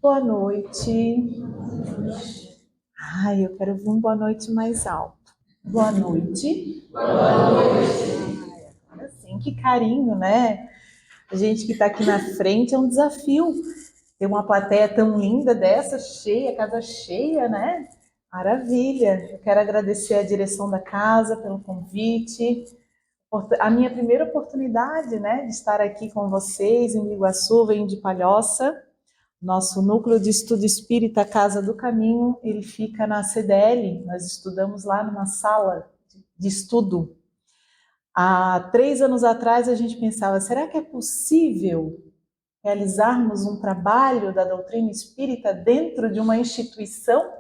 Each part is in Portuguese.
Boa noite. Ai, eu quero ver um boa noite mais alto. Boa noite. Boa noite. Ai, agora sim, que carinho, né? A gente que está aqui na frente é um desafio. Ter uma plateia tão linda dessa, cheia, casa cheia, né? Maravilha. Eu quero agradecer a direção da casa pelo convite. A minha primeira oportunidade, né, de estar aqui com vocês em Biguaçu, venho de Palhoça. Nosso núcleo de estudo espírita Casa do Caminho, ele fica na CDL. Nós estudamos lá numa sala de estudo. Há 3 anos atrás a gente pensava, será que é possível realizarmos um trabalho da doutrina espírita dentro de uma instituição?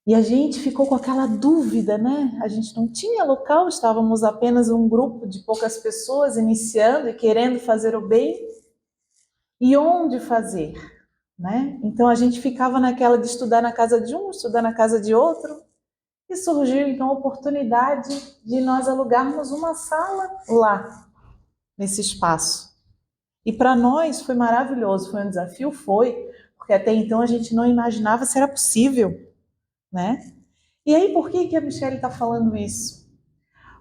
E a gente ficou com aquela dúvida, né? A gente não tinha local, estávamos apenas um grupo de poucas pessoas iniciando e querendo fazer o bem. E onde fazer? Né? Então a gente ficava naquela de estudar na casa de um, estudar na casa de outro, e surgiu então a oportunidade de nós alugarmos uma sala lá, nesse espaço. E para nós foi maravilhoso, foi um desafio, porque até então a gente não imaginava se era possível, né? E aí por que a Michelle está falando isso?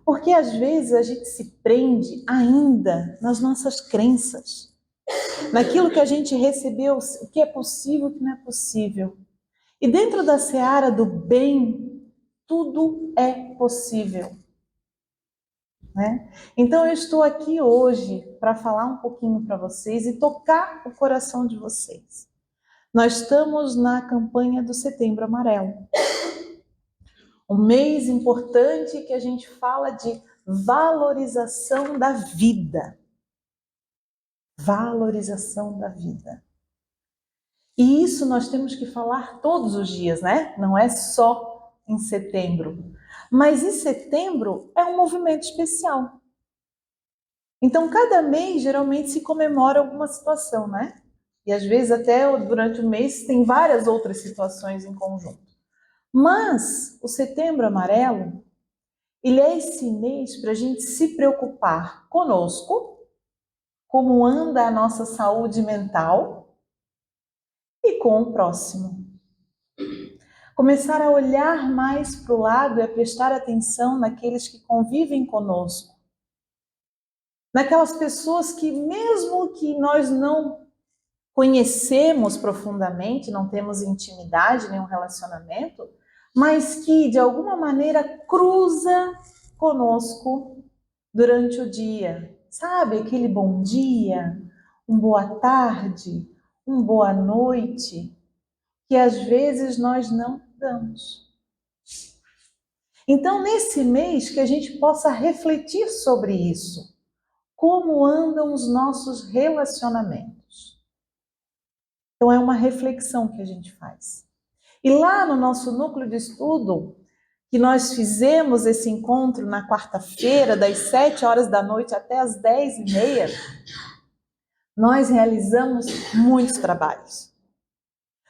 Porque às vezes a gente se prende ainda nas nossas crenças, naquilo que a gente recebeu, o que é possível e o que não é possível. E dentro da seara do bem, tudo é possível, né? Então eu estou aqui hoje para falar um pouquinho para vocês e tocar o coração de vocês. Nós estamos na campanha do Setembro Amarelo. Um mês importante que a gente fala de valorização da vida. Valorização da vida. E isso nós temos que falar todos os dias, né? Não é só em setembro. Mas em setembro é um movimento especial. Então, cada mês geralmente se comemora alguma situação, né? E às vezes até durante o mês tem várias outras situações em conjunto. Mas o Setembro Amarelo, ele é esse mês para a gente se preocupar conosco, como anda a nossa saúde mental e com o próximo. Começar a olhar mais para o lado e a prestar atenção naqueles que convivem conosco. Naquelas pessoas que, mesmo que nós não conhecemos profundamente, não temos intimidade, nenhum relacionamento, mas que de alguma maneira cruza conosco durante o dia. Sabe, aquele bom dia, um boa tarde, um boa noite, que às vezes nós não damos. Então, nesse mês, que a gente possa refletir sobre isso. Como andam os nossos relacionamentos? Então, é uma reflexão que a gente faz. E lá no nosso núcleo de estudo, que nós fizemos esse encontro na quarta-feira, das 7 horas da noite até as 10h30, nós realizamos muitos trabalhos.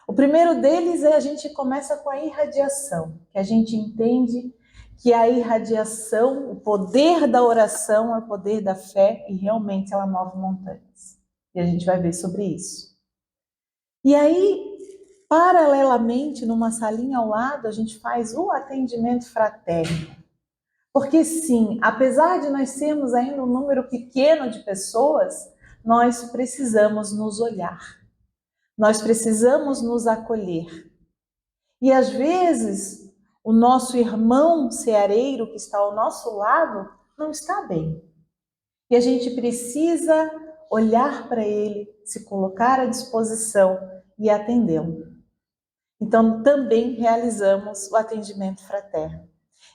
O primeiro deles é a gente começa com a irradiação, que a gente entende que a irradiação, o poder da oração é o poder da fé e realmente ela move montanhas. E a gente vai ver sobre isso. E aí, paralelamente, numa salinha ao lado, a gente faz o atendimento fraterno. Porque sim, apesar de nós sermos ainda um número pequeno de pessoas, nós precisamos nos olhar. Nós precisamos nos acolher. E às vezes, o nosso irmão ceareiro que está ao nosso lado não está bem. E a gente precisa olhar para ele, se colocar à disposição e atendê-lo. Então, também realizamos o atendimento fraterno.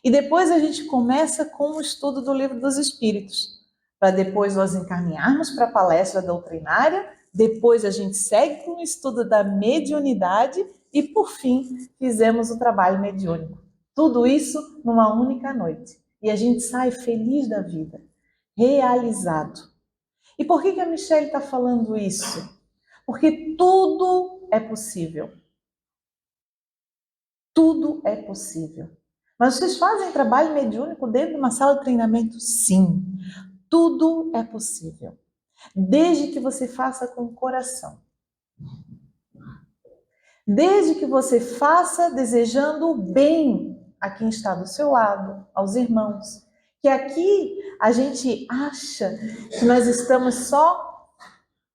E depois a gente começa com o estudo do Livro dos Espíritos, para depois nós encaminharmos para a palestra doutrinária, depois a gente segue com o estudo da mediunidade e, por fim, fizemos o trabalho mediúnico. Tudo isso numa única noite. E a gente sai feliz da vida, realizado. E por que a Michelle está falando isso? Porque tudo é possível. Tudo é possível. Mas vocês fazem trabalho mediúnico dentro de uma sala de treinamento? Sim. Tudo é possível. Desde que você faça com o coração. Desde que você faça desejando o bem a quem está do seu lado, aos irmãos. Que aqui a gente acha que nós estamos só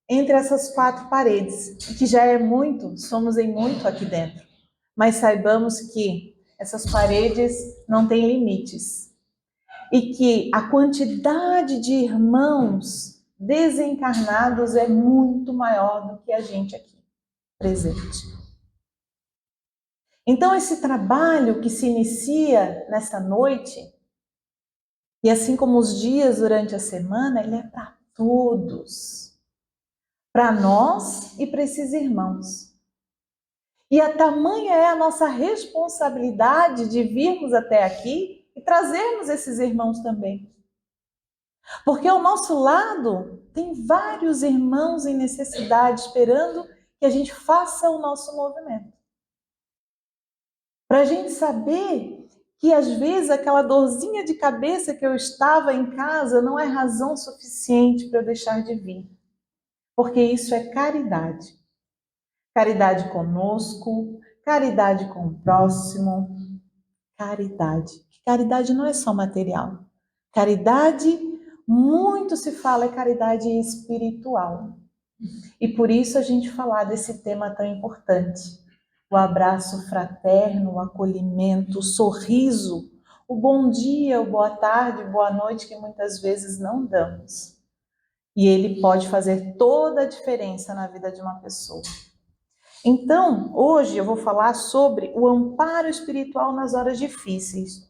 entre essas quatro paredes, que já é muito, somos em muito aqui dentro. Mas saibamos que essas paredes não têm limites. E que a quantidade de irmãos desencarnados é muito maior do que a gente aqui presente. Então, esse trabalho que se inicia nessa noite, e assim como os dias durante a semana, ele é para todos. Para nós e para esses irmãos. E a tamanha é a nossa responsabilidade de virmos até aqui e trazermos esses irmãos também. Porque ao nosso lado tem vários irmãos em necessidade esperando que a gente faça o nosso movimento. Para a gente saber que às vezes aquela dorzinha de cabeça que eu estava em casa não é razão suficiente para eu deixar de vir. Porque isso é caridade. Caridade conosco, caridade com o próximo, caridade. Caridade não é só material. Caridade, muito se fala, é caridade espiritual. E por isso a gente falar desse tema tão importante. O abraço fraterno, o acolhimento, o sorriso, o bom dia, o boa tarde, boa noite, que muitas vezes não damos. E ele pode fazer toda a diferença na vida de uma pessoa. Então, hoje eu vou falar sobre o amparo espiritual nas horas difíceis.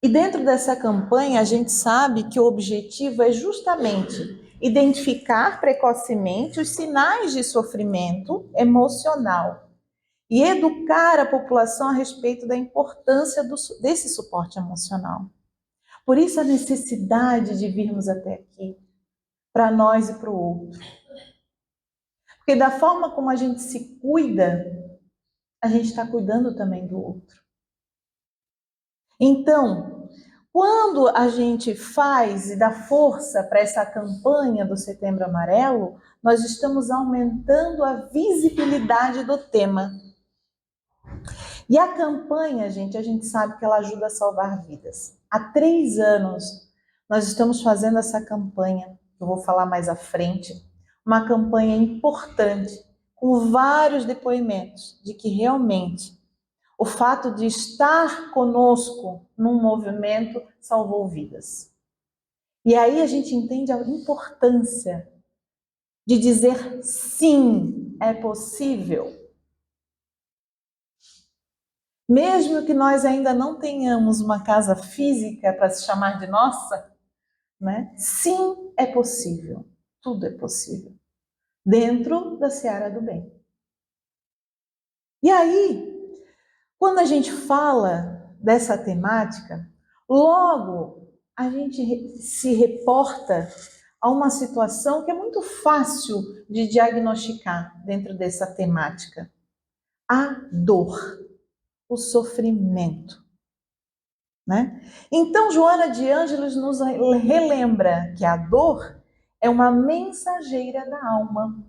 E dentro dessa campanha, a gente sabe que o objetivo é justamente identificar precocemente os sinais de sofrimento emocional e educar a população a respeito da importância desse suporte emocional. Por isso a necessidade de virmos até aqui, para nós e para o outro. Porque da forma como a gente se cuida, a gente está cuidando também do outro. Então, quando a gente faz e dá força para essa campanha do Setembro Amarelo, nós estamos aumentando a visibilidade do tema. E a campanha, gente, a gente sabe que ela ajuda a salvar vidas. Há 3 anos nós estamos fazendo essa campanha, que eu vou falar mais à frente, uma campanha importante, com vários depoimentos de que realmente o fato de estar conosco num movimento salvou vidas. E aí a gente entende a importância de dizer sim, é possível. Mesmo que nós ainda não tenhamos uma casa física para se chamar de nossa, né? Sim, é possível. Tudo é possível. Dentro da seara do bem. E aí, quando a gente fala dessa temática, logo a gente se reporta a uma situação que é muito fácil de diagnosticar dentro dessa temática. A dor, o sofrimento. Né? Então, Joana de Ângeles nos relembra que a dor é uma mensageira da alma,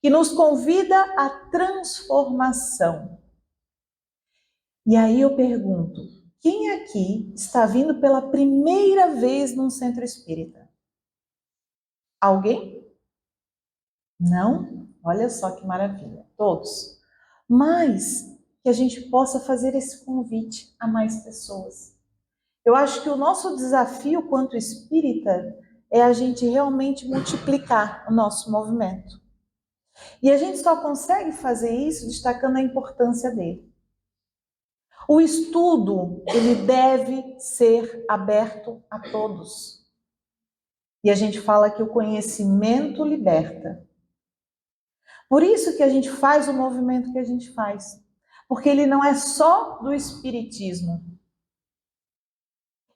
que nos convida à transformação. E aí eu pergunto, quem aqui está vindo pela primeira vez num centro espírita? Alguém? Não? Olha só que maravilha, todos. Mas que a gente possa fazer esse convite a mais pessoas. Eu acho que o nosso desafio quanto espírita é a gente realmente multiplicar o nosso movimento. E a gente só consegue fazer isso destacando a importância dele. O estudo, ele deve ser aberto a todos. E a gente fala que o conhecimento liberta. Por isso que a gente faz o movimento que a gente faz. Porque ele não é só do espiritismo.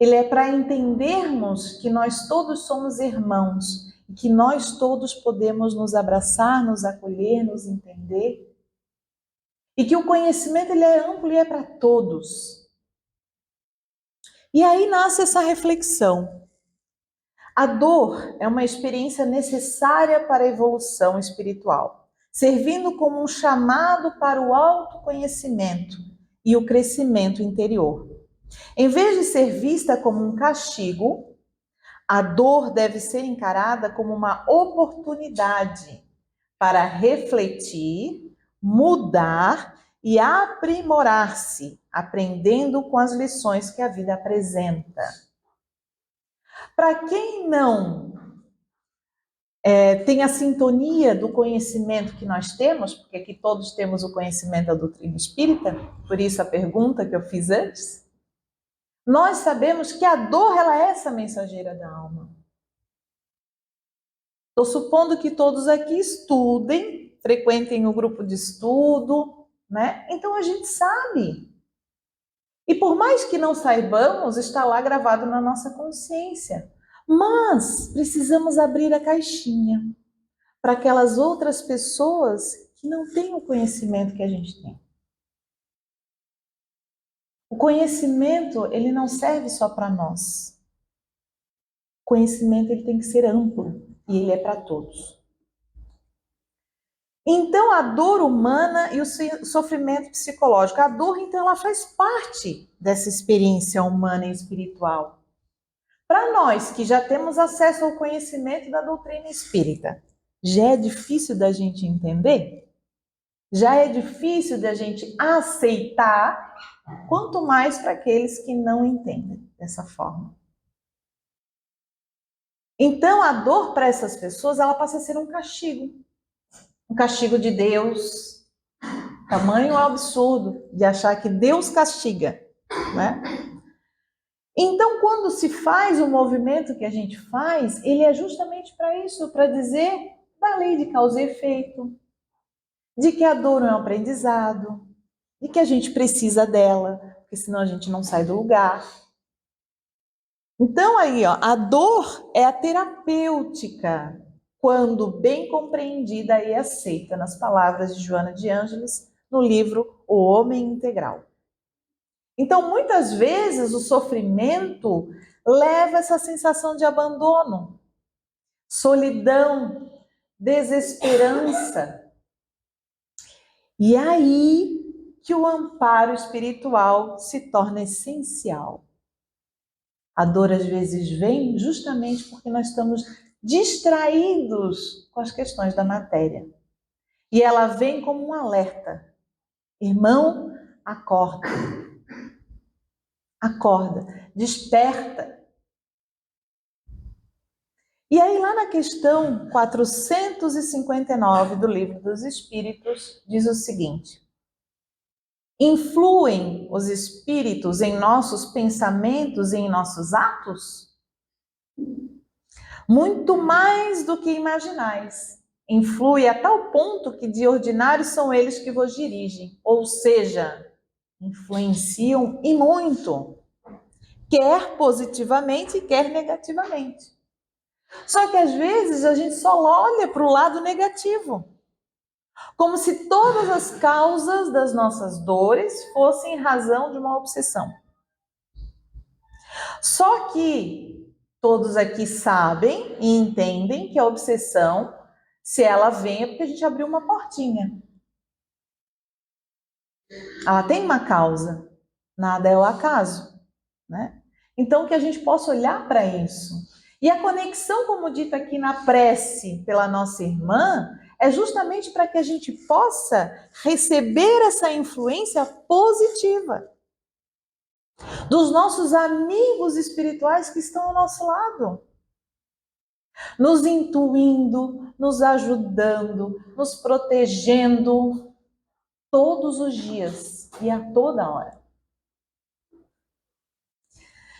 Ele é para entendermos que nós todos somos irmãos e que nós todos podemos nos abraçar, nos acolher, nos entender. E que o conhecimento ele é amplo e é para todos. E aí nasce essa reflexão. A dor é uma experiência necessária para a evolução espiritual. servindo como um chamado para o autoconhecimento e o crescimento interior. Em vez de ser vista como um castigo, a dor deve ser encarada como uma oportunidade para refletir, mudar e aprimorar-se, aprendendo com as lições que a vida apresenta. Para quem não tem a sintonia do conhecimento que nós temos, porque aqui todos temos o conhecimento da doutrina espírita, por isso a pergunta que eu fiz antes, nós sabemos que a dor ela é essa mensageira da alma. Estou supondo que todos aqui estudem, frequentem o grupo de estudo, né? Então a gente sabe. E por mais que não saibamos, está lá gravado na nossa consciência. Mas precisamos abrir a caixinha para aquelas outras pessoas que não têm o conhecimento que a gente tem. O conhecimento, ele não serve só para nós. O conhecimento, ele tem que ser amplo e ele é para todos. Então, a dor humana e o sofrimento psicológico. A dor, então, ela faz parte dessa experiência humana e espiritual. Para nós que já temos acesso ao conhecimento da doutrina espírita, já é difícil da gente entender? Já é difícil da gente aceitar, quanto mais para aqueles que não entendem dessa forma. Então, a dor para essas pessoas, ela passa a ser um castigo de Deus. Tamanho absurdo de achar que Deus castiga, né? Então, quando se faz o movimento que a gente faz, ele é justamente para isso, para dizer da lei de causa e efeito, de que a dor é um aprendizado, de que a gente precisa dela, porque senão a gente não sai do lugar. Então aí, ó, a dor é a terapêutica, quando bem compreendida e aceita, nas palavras de Joana de Ângeles, no livro O Homem Integral. Então, muitas vezes, o sofrimento leva essa sensação de abandono, solidão, desesperança. E aí que o amparo espiritual se torna essencial. A dor, às vezes, vem justamente porque nós estamos distraídos com as questões da matéria. E ela vem como um alerta. Irmão, acorda. Acorda, desperta. E aí, lá na questão 459 do Livro dos Espíritos, diz o seguinte: influem os espíritos em nossos pensamentos e em nossos atos? Muito mais do que imaginais. Influi a tal ponto que de ordinário são eles que vos dirigem, ou seja, influenciam e muito, quer positivamente, quer negativamente. Só que às vezes a gente só olha para o lado negativo, como se todas as causas das nossas dores fossem em razão de uma obsessão. Só que todos aqui sabem e entendem que a obsessão, se ela vem, é porque a gente abriu uma portinha. Ela tem uma causa, nada é o acaso, né? Então que a gente possa olhar para isso. E a conexão, como dito aqui na prece pela nossa irmã, é justamente para que a gente possa receber essa influência positiva dos nossos amigos espirituais que estão ao nosso lado, nos intuindo, nos ajudando, nos protegendo todos os dias e a toda hora.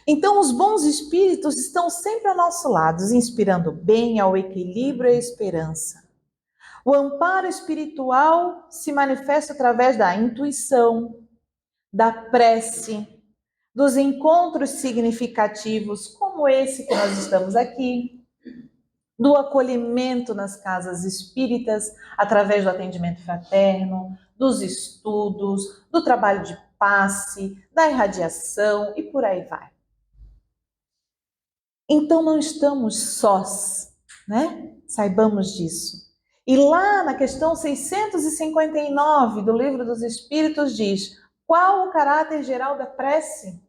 Então, os bons espíritos estão sempre ao nosso lado, inspirando o bem, ao equilíbrio e à esperança. O amparo espiritual se manifesta através da intuição, da prece, dos encontros significativos, como esse que nós estamos aqui, do acolhimento nas casas espíritas, através do atendimento fraterno, dos estudos, do trabalho de passe, da irradiação e por aí vai. Então não estamos sós, né? Saibamos disso. E lá na questão 659 do Livro dos Espíritos diz: qual o caráter geral da prece?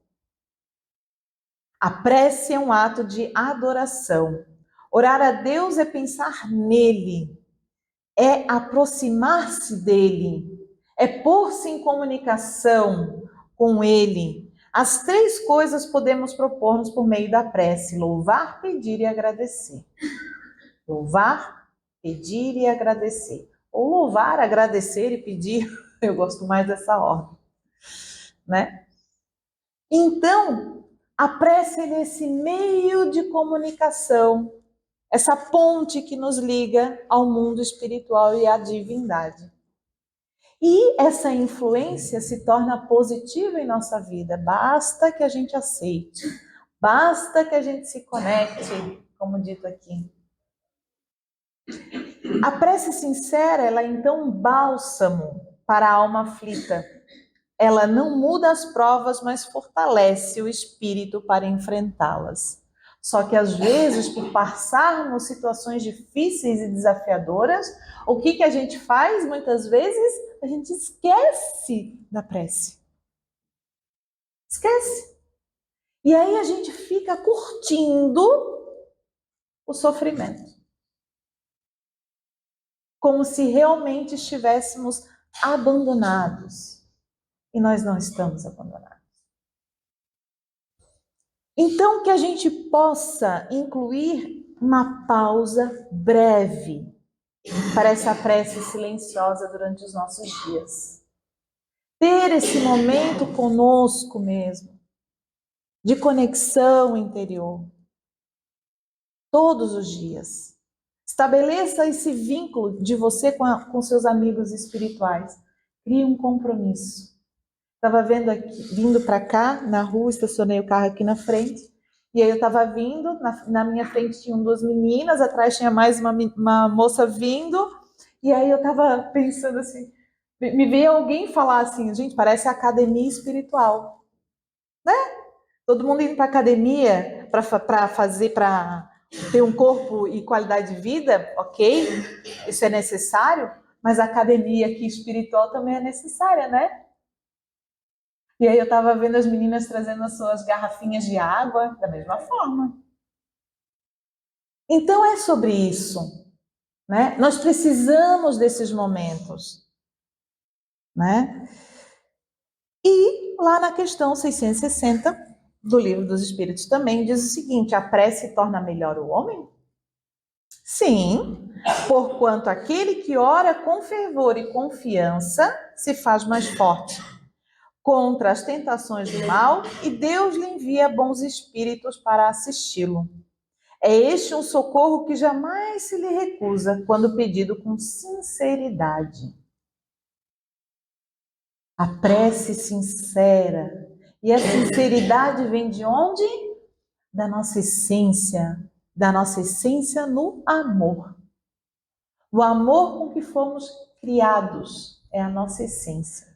A prece é um ato de adoração. Orar a Deus é pensar nele, é aproximar-se dele, é pôr-se em comunicação com ele. As três coisas podemos propor-nos por meio da prece: louvar, pedir e agradecer. Louvar, pedir e agradecer. Ou louvar, agradecer e pedir. Eu gosto mais dessa ordem, né? Então, a prece é esse meio de comunicação, essa ponte que nos liga ao mundo espiritual e à divindade. E essa influência se torna positiva em nossa vida. Basta que a gente aceite, basta que a gente se conecte, como dito aqui. A prece sincera, ela é então um bálsamo para a alma aflita. Ela não muda as provas, mas fortalece o espírito para enfrentá-las. Só que às vezes, por passarmos situações difíceis e desafiadoras, o que a gente faz? Muitas vezes a gente esquece da prece. Esquece. E aí a gente fica curtindo o sofrimento. Como se realmente estivéssemos abandonados. E nós não estamos abandonados. Então, que a gente possa incluir uma pausa breve para essa prece silenciosa durante os nossos dias. Ter esse momento conosco mesmo, de conexão interior, todos os dias. Estabeleça esse vínculo de você com seus amigos espirituais. Crie um compromisso. Estava vendo aqui, vindo para cá, na rua, estacionei o carro aqui na frente, e aí eu estava vindo, na minha frente tinham duas meninas, atrás tinha mais uma moça vindo, e aí eu estava pensando assim, me veio alguém falar assim, gente, parece academia espiritual, né? Todo mundo indo para academia para ter um corpo e qualidade de vida, ok, isso é necessário, mas a academia aqui espiritual também é necessária, né? E aí eu estava vendo as meninas trazendo as suas garrafinhas de água da mesma forma. Então é sobre isso, né? Nós precisamos desses momentos, né? E lá na questão 660 do Livro dos Espíritos também diz o seguinte: a prece torna melhor o homem? Sim, porquanto aquele que ora com fervor e confiança se faz mais forte contra as tentações do mal e Deus lhe envia bons espíritos para assisti-lo. É este um socorro que jamais se lhe recusa quando pedido com sinceridade. A prece sincera. E a sinceridade vem de onde? Da nossa essência no amor. O amor com que fomos criados é a nossa essência.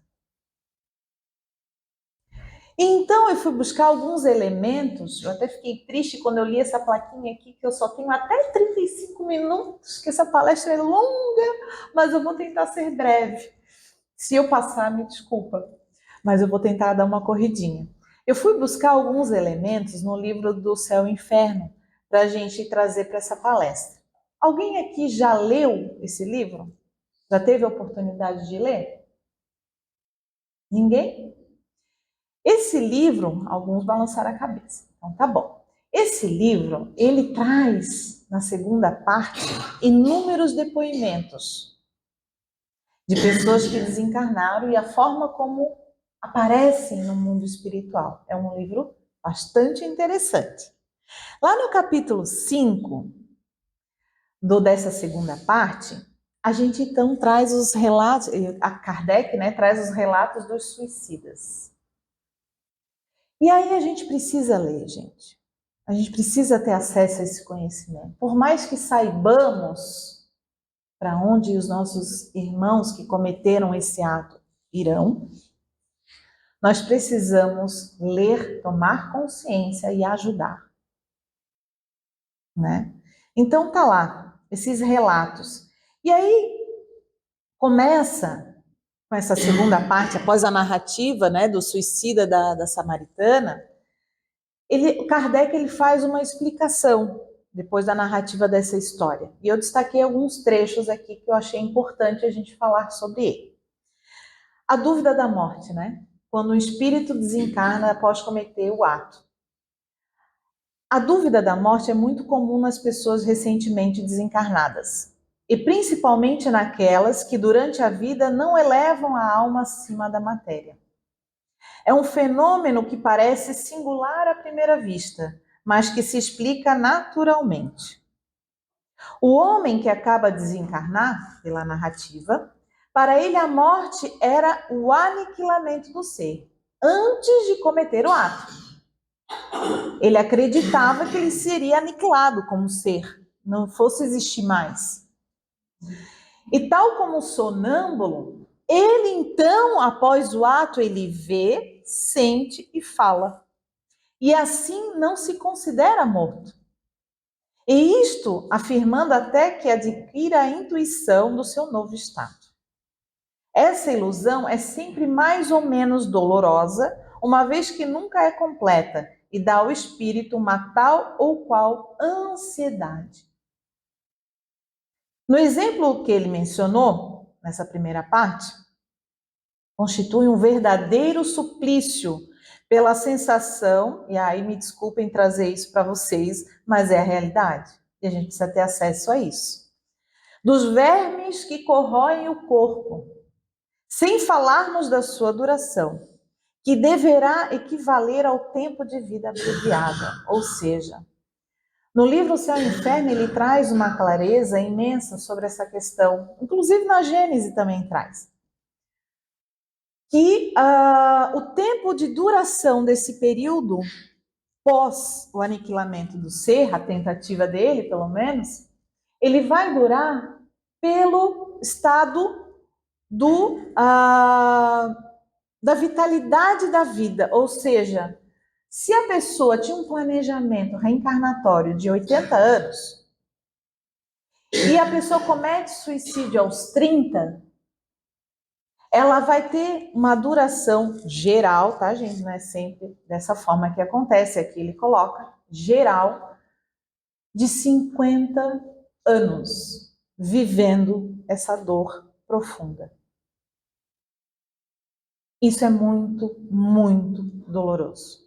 Então eu fui buscar alguns elementos, eu até fiquei triste quando eu li essa plaquinha aqui, que eu só tenho até 35 minutos, que essa palestra é longa, mas eu vou tentar ser breve. Se eu passar, me desculpa, mas eu vou tentar dar uma corridinha. Eu fui buscar alguns elementos no livro do Céu e Inferno, para a gente trazer para essa palestra. Alguém aqui já leu esse livro? Já teve a oportunidade de ler? Ninguém? Esse livro, alguns balançaram a cabeça. Então, tá bom. Esse livro, ele traz, na segunda parte, inúmeros depoimentos de pessoas que desencarnaram e a forma como aparecem no mundo espiritual. É um livro bastante interessante. Lá no capítulo 5 dessa segunda parte, a gente então traz os relatos, a Kardec, né, traz os relatos dos suicidas. E aí a gente precisa ler, gente. A gente precisa ter acesso a esse conhecimento. Por mais que saibamos para onde os nossos irmãos que cometeram esse ato irão, nós precisamos ler, tomar consciência e ajudar, né? Então tá lá, esses relatos. E aí começa com essa segunda parte, após a narrativa, né, do suicida da samaritana, o Kardec ele faz uma explicação depois da narrativa dessa história. E eu destaquei alguns trechos aqui que eu achei importante a gente falar sobre ele. A dúvida da morte, né? Quando o espírito desencarna após cometer o ato. A dúvida da morte é muito comum nas pessoas recentemente desencarnadas, e principalmente naquelas que durante a vida não elevam a alma acima da matéria. É um fenômeno que parece singular à primeira vista, mas que se explica naturalmente. O homem que acaba de desencarnar, pela narrativa, para ele a morte era o aniquilamento do ser, antes de cometer o ato. Ele acreditava que ele seria aniquilado como ser, não fosse existir mais. E tal como o sonâmbulo, ele então, após o ato, ele vê, sente e fala. E assim não se considera morto. E isto afirmando até que adquira a intuição do seu novo estado. Essa ilusão é sempre mais ou menos dolorosa, uma vez que nunca é completa e dá ao espírito uma tal ou qual ansiedade. No exemplo que ele mencionou, nessa primeira parte, constitui um verdadeiro suplício pela sensação, e aí me desculpem trazer isso para vocês, mas é a realidade, e a gente precisa ter acesso a isso. Dos vermes que corroem o corpo, sem falarmos da sua duração, que deverá equivaler ao tempo de vida abreviada, ou seja, no livro O Céu e o Inferno ele traz uma clareza imensa sobre essa questão, inclusive na Gênese também traz, que o tempo de duração desse período, pós o aniquilamento do ser, a tentativa dele pelo menos, ele vai durar pelo estado da vitalidade da vida, ou seja, se a pessoa tinha um planejamento reencarnatório de 80 anos e a pessoa comete suicídio aos 30, ela vai ter uma duração geral, tá, gente? Não é sempre dessa forma que acontece, aqui ele coloca geral de 50 anos vivendo essa dor profunda. Isso é muito, muito doloroso.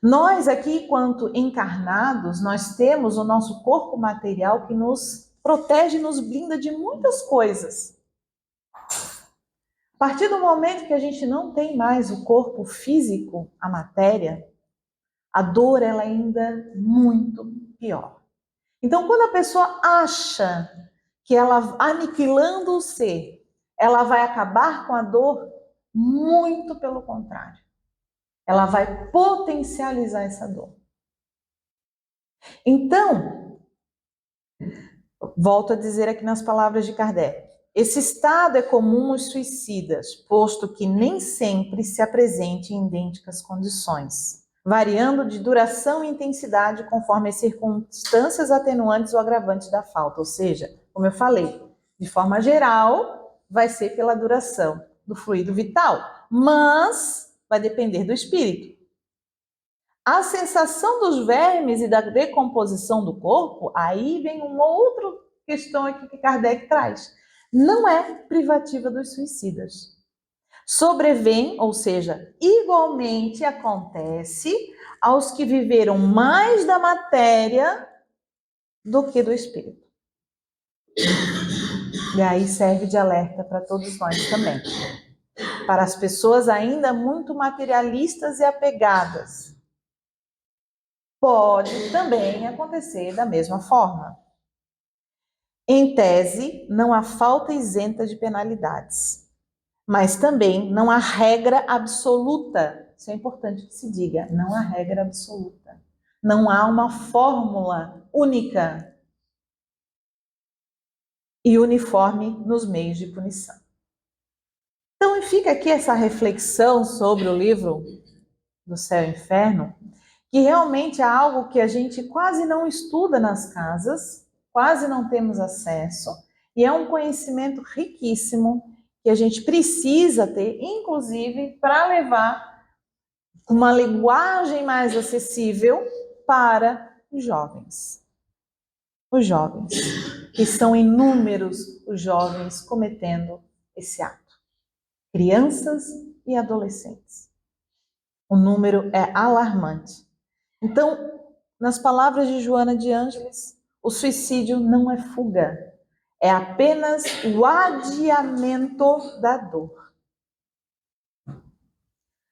Nós aqui, enquanto encarnados, nós temos o nosso corpo material que nos protege, nos blinda de muitas coisas. A partir do momento que a gente não tem mais o corpo físico, a matéria, a dor ela ainda é muito pior. Então, quando a pessoa acha que ela, aniquilando o ser, ela vai acabar com a dor, muito pelo contrário. Ela vai potencializar essa dor. Então, volto a dizer aqui nas palavras de Kardec, esse estado é comum aos suicidas, posto que nem sempre se apresente em idênticas condições, variando de duração e intensidade conforme as circunstâncias atenuantes ou agravantes da falta. Ou seja, como eu falei, de forma geral, vai ser pela duração do fluido vital, mas vai depender do espírito. A sensação dos vermes e da decomposição do corpo, aí vem uma outra questão aqui que Kardec traz. Não é privativa dos suicidas. Sobrevém, ou seja, igualmente acontece aos que viveram mais da matéria do que do espírito. E aí serve de alerta para todos nós também. Para as pessoas ainda muito materialistas e apegadas, pode também acontecer da mesma forma. Em tese, não há falta isenta de penalidades, mas também não há regra absoluta. Isso é importante que se diga, não há regra absoluta. Não há uma fórmula única e uniforme nos meios de punição. Então, fica aqui essa reflexão sobre o livro do Céu e Inferno, que realmente é algo que a gente quase não estuda nas casas, quase não temos acesso, E é um conhecimento riquíssimo que a gente precisa ter, inclusive, para levar uma linguagem mais acessível para os jovens. Os jovens, que são inúmeros os jovens cometendo esse ato. Crianças e adolescentes. O número é alarmante. Então, nas palavras de Joana de Ângeles, o suicídio não é fuga, é apenas o adiamento da dor.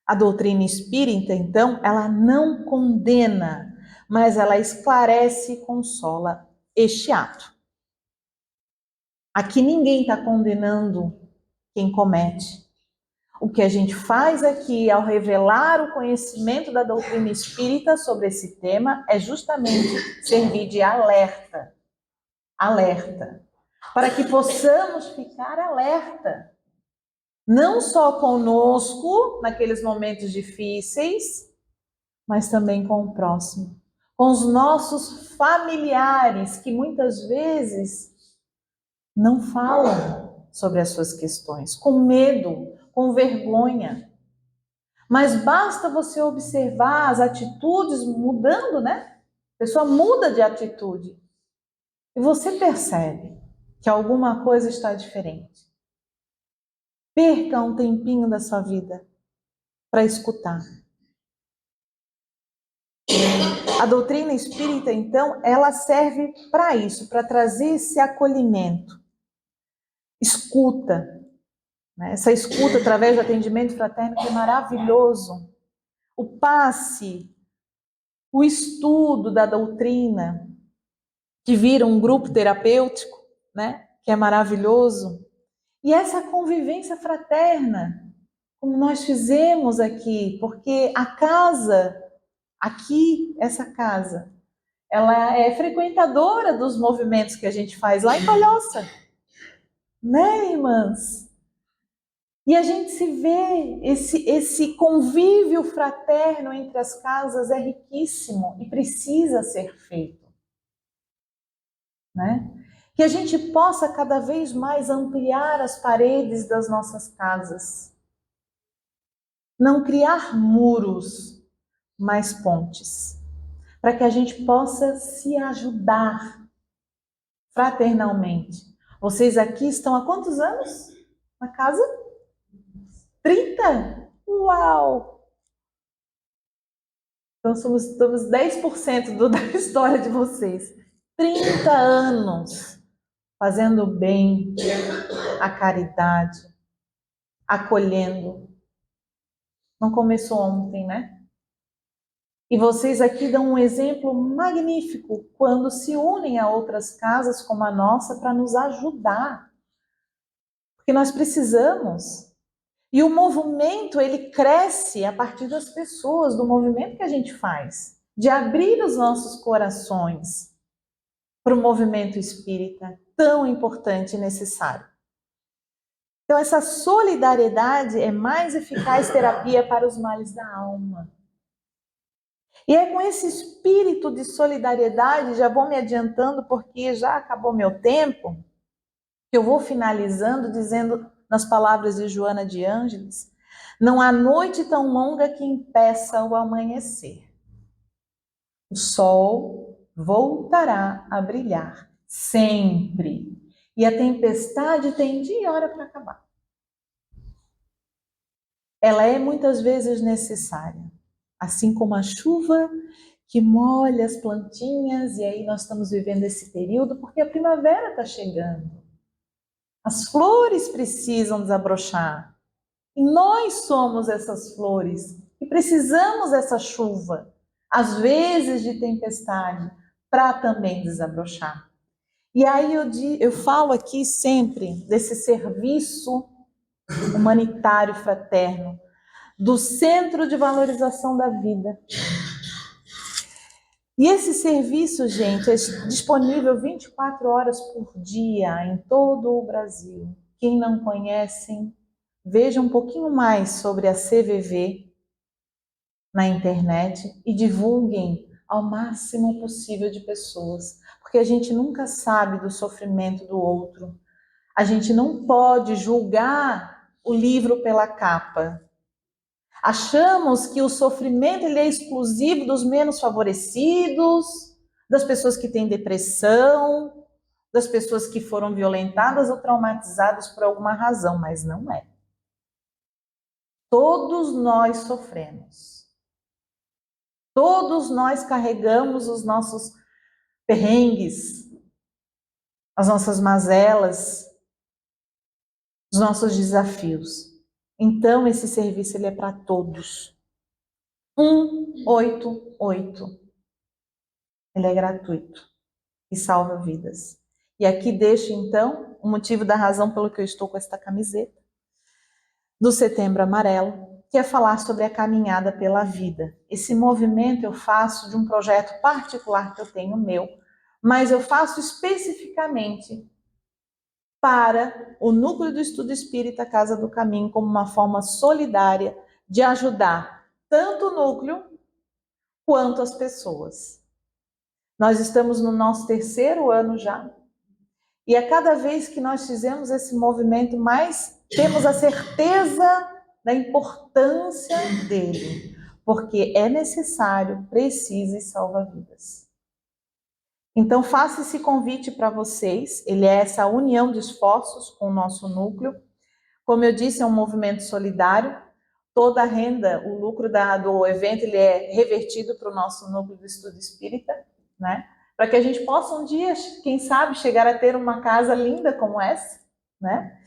A doutrina espírita, então, ela não condena, mas ela esclarece e consola este ato. Aqui ninguém está condenando quem comete. O que a gente faz aqui ao revelar o conhecimento da doutrina espírita sobre esse tema é justamente servir de alerta. Alerta. Para que possamos ficar alerta. Não só conosco, naqueles momentos difíceis, mas também com o próximo. Com os nossos familiares, que muitas vezes não falam sobre as suas questões, com medo, com vergonha. Mas basta você observar as atitudes mudando, né? A pessoa muda de atitude. E você percebe que alguma coisa está diferente. Perca um tempinho da sua vida para escutar. A doutrina espírita, então, ela serve para isso, para trazer esse acolhimento. Escuta. Né? Essa escuta através do atendimento fraterno que é maravilhoso. O passe, o estudo da doutrina, que vira um grupo terapêutico, né? Que é maravilhoso. E essa convivência fraterna, como nós fizemos aqui, porque a casa, aqui, essa casa, ela é frequentadora dos movimentos que a gente faz lá em Palhoça. Né, irmãs? E a gente se vê, esse convívio fraterno entre as casas é riquíssimo e precisa ser feito. Né? Que a gente possa cada vez mais ampliar as paredes das nossas casas. Não criar muros, mas pontes. Para que a gente possa se ajudar fraternalmente. Vocês aqui estão há quantos anos na casa? 30? Uau! Então somos 10% da história de vocês. 30 anos fazendo o bem, a caridade, acolhendo. Não começou ontem, né? E vocês aqui dão um exemplo magnífico quando se unem a outras casas como a nossa para nos ajudar. Porque nós precisamos. E o movimento, ele cresce a partir das pessoas, do movimento que a gente faz, de abrir os nossos corações para o movimento espírita tão importante e necessário. Então, essa solidariedade é mais eficaz terapia para os males da alma. E é com esse espírito de solidariedade, já vou me adiantando porque já acabou meu tempo, que eu vou finalizando dizendo nas palavras de Joana de Ângeles, não há noite tão longa que impeça o amanhecer. O sol voltará a brilhar, sempre. E a tempestade tem dia e hora para acabar. Ela é muitas vezes necessária, assim como a chuva que molha as plantinhas, e aí nós estamos vivendo esse período porque a primavera está chegando. As flores precisam desabrochar. E nós somos essas flores e precisamos dessa chuva, às vezes de tempestade, para também desabrochar. E aí eu falo aqui sempre desse serviço humanitário fraterno, do Centro de Valorização da Vida. E esse serviço, gente, é disponível 24 horas por dia em todo o Brasil. Quem não conhece, veja um pouquinho mais sobre a CVV na internet e divulguem ao máximo possível de pessoas, porque a gente nunca sabe do sofrimento do outro, A gente não pode julgar o livro pela capa. Achamos que o sofrimento ele é exclusivo dos menos favorecidos, das pessoas que têm depressão, das pessoas que foram violentadas ou traumatizadas por alguma razão, mas não é. Todos nós sofremos. Todos nós carregamos os nossos perrengues, as nossas mazelas, os nossos desafios. Então, esse serviço ele é para todos. 188. Ele é gratuito e salva vidas. E aqui deixo, então, o motivo da razão pelo que eu estou com esta camiseta do Setembro Amarelo, que é falar sobre a caminhada pela vida. Esse movimento eu faço de um projeto particular que eu tenho meu, mas eu faço especificamente para o Núcleo do Estudo Espírita Casa do Caminho, como uma forma solidária de ajudar tanto o núcleo quanto as pessoas. Nós estamos no nosso 3º ano já, e a cada vez que nós fizemos esse movimento, mais temos a certeza da importância dele, porque é necessário, precisa e salva vidas. Então, faça esse convite para vocês, ele é essa união de esforços com o nosso núcleo. Como eu disse, é um movimento solidário, toda a renda, o lucro do evento, ele é revertido para o nosso núcleo do estudo espírita, né? Para que a gente possa um dia, quem sabe, chegar a ter uma casa linda como essa, né?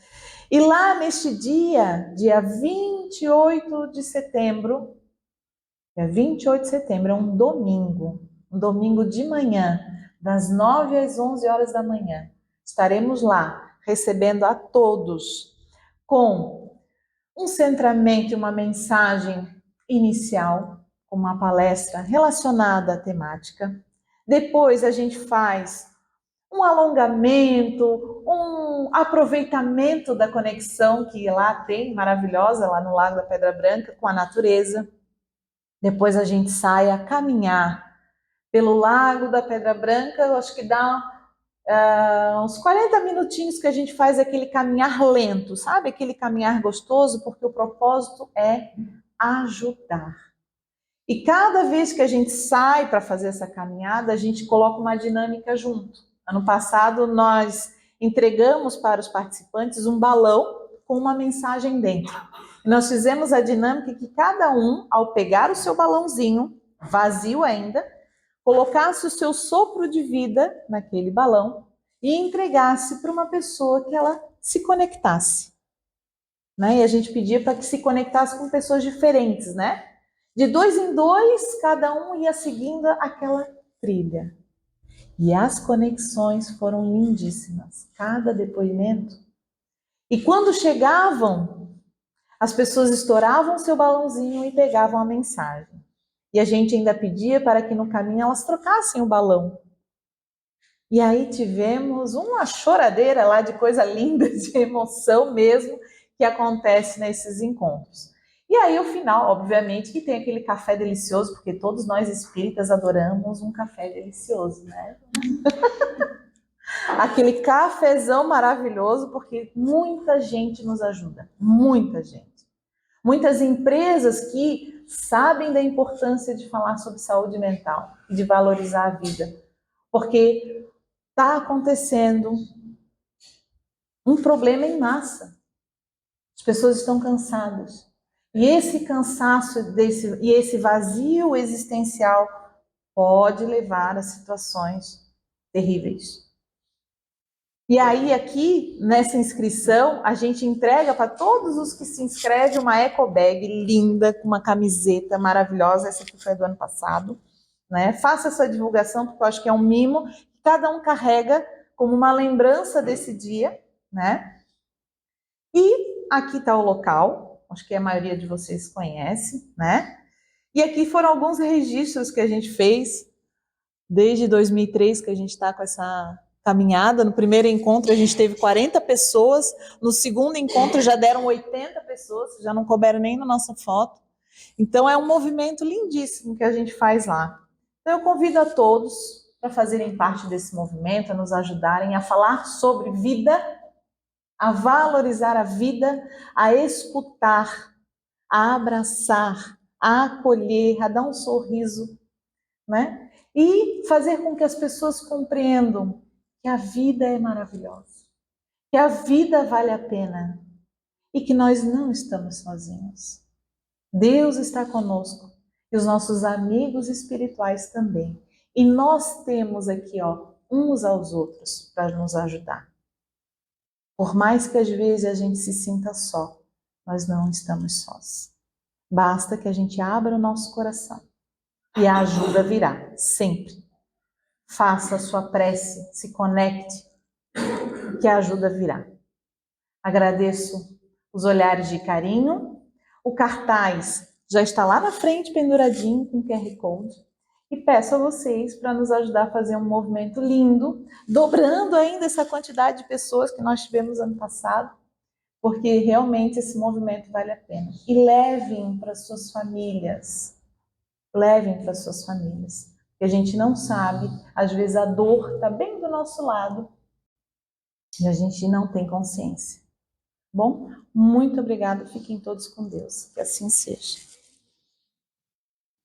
E lá neste dia 28 de setembro, dia 28 de setembro, é um domingo de manhã, das 9 às 11 horas da manhã, estaremos lá recebendo a todos com um centramento e uma mensagem inicial, com uma palestra relacionada à temática. Depois a gente faz um alongamento, um aproveitamento da conexão que lá tem, maravilhosa, lá no Lago da Pedra Branca, com a natureza. Depois a gente sai a caminhar pelo Lago da Pedra Branca, eu acho que dá uns 40 minutinhos que a gente faz aquele caminhar lento, sabe? Aquele caminhar gostoso, porque o propósito é ajudar. E cada vez que a gente sai para fazer essa caminhada, a gente coloca uma dinâmica junto. Ano passado, nós entregamos para os participantes um balão com uma mensagem dentro. E nós fizemos a dinâmica que cada um, ao pegar o seu balãozinho, vazio ainda, colocasse o seu sopro de vida naquele balão e entregasse para uma pessoa que ela se conectasse. Né? E a gente pedia para que se conectasse com pessoas diferentes, né? De 2 em 2, cada um ia seguindo aquela trilha. E as conexões foram lindíssimas, cada depoimento. E quando chegavam, as pessoas estouravam seu balãozinho e pegavam a mensagem. E a gente ainda pedia para que no caminho elas trocassem o balão. E aí tivemos uma choradeira lá de coisa linda, de emoção mesmo, que acontece nesses encontros. E aí o final, obviamente, que tem aquele café delicioso, porque todos nós espíritas adoramos um café delicioso, né? Aquele cafezão maravilhoso, porque muita gente nos ajuda, muita gente. Muitas empresas que sabem da importância de falar sobre saúde mental e de valorizar a vida, porque está acontecendo um problema em massa. As pessoas estão cansadas. E esse cansaço e esse vazio existencial pode levar a situações terríveis. E aí aqui, nessa inscrição, a gente entrega para todos os que se inscrevem uma eco bag linda, com uma camiseta maravilhosa, essa aqui foi do ano passado, né? Faça essa divulgação, porque eu acho que é um mimo, que cada um carrega como uma lembrança desse dia, né? E aqui está o local, acho que a maioria de vocês conhece, né? E aqui foram alguns registros que a gente fez desde 2003, que a gente está com essa caminhada. No primeiro encontro a gente teve 40 pessoas, no segundo encontro já deram 80 pessoas, já não couberam nem na nossa foto. Então é um movimento lindíssimo que a gente faz lá. Então eu convido a todos para fazerem parte desse movimento, a nos ajudarem a falar sobre vida a valorizar a vida, a escutar, a abraçar, a acolher, a dar um sorriso, né? E fazer com que as pessoas compreendam que a vida é maravilhosa, que a vida vale a pena e que nós não estamos sozinhos. Deus está conosco e os nossos amigos espirituais também. E nós temos aqui, uns aos outros para nos ajudar. Por mais que às vezes a gente se sinta só, nós não estamos sós. Basta que a gente abra o nosso coração e a ajuda virá, sempre. Faça a sua prece, se conecte, que a ajuda virá. Agradeço os olhares de carinho. O cartaz já está lá na frente, penduradinho, com QR Code. E peço a vocês para nos ajudar a fazer um movimento lindo, dobrando ainda essa quantidade de pessoas que nós tivemos ano passado, porque realmente esse movimento vale a pena. E levem para suas famílias. Levem para suas famílias. Porque a gente não sabe, às vezes a dor está bem do nosso lado e a gente não tem consciência. Bom, muito obrigada. Fiquem todos com Deus. Que assim seja.